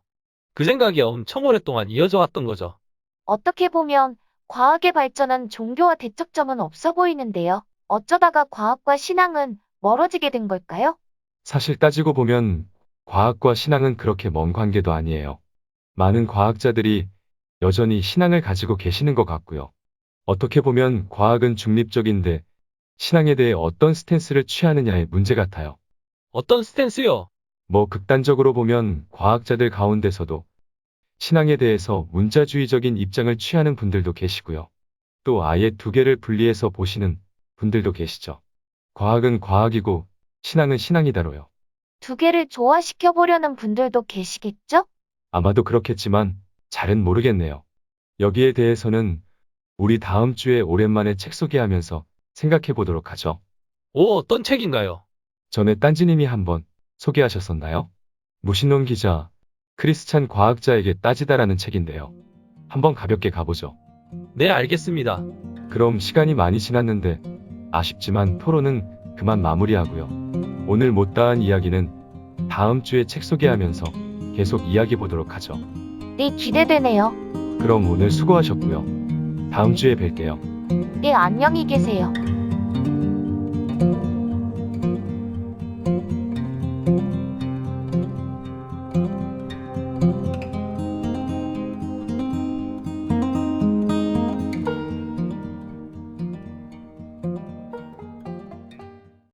그 생각이 엄청 오랫동안 이어져 왔던 거죠. 어떻게 보면 과학의 발전은 종교와 대척점은 없어 보이는데요. 어쩌다가 과학과 신앙은 멀어지게 된 걸까요? 사실 따지고 보면 과학과 신앙은 그렇게 먼 관계도 아니에요. 많은 과학자들이 여전히 신앙을 가지고 계시는 것 같고요. 어떻게 보면 과학은 중립적인데 신앙에 대해 어떤 스탠스를 취하느냐의 문제 같아요. 어떤 스탠스요? 뭐 극단적으로 보면 과학자들 가운데서도 신앙에 대해서 문자주의적인 입장을 취하는 분들도 계시고요. 또 아예 두 개를 분리해서 보시는 분들도 계시죠. 과학은 과학이고 신앙은 신앙이다로요. 두 개를 조화시켜 보려는 분들도 계시겠죠? 아마도 그렇겠지만 잘은 모르겠네요. 여기에 대해서는 우리 다음 주에 오랜만에 책 소개하면서 생각해 보도록 하죠. 오, 어떤 책인가요? 전에 딴지님이 한번 소개하셨었나요? 무신론 기자, 크리스찬 과학자에게 따지다라는 책인데요. 한번 가볍게 가보죠. 네, 알겠습니다. 그럼 시간이 많이 지났는데 아쉽지만 토론은 그만 마무리하고요. 오늘 못다한 이야기는 다음 주에 책 소개하면서 계속 이야기 보도록 하죠. 네, 기대되네요. 그럼 오늘 수고하셨고요. 다음 주에 뵐게요. 네, 안녕히 계세요.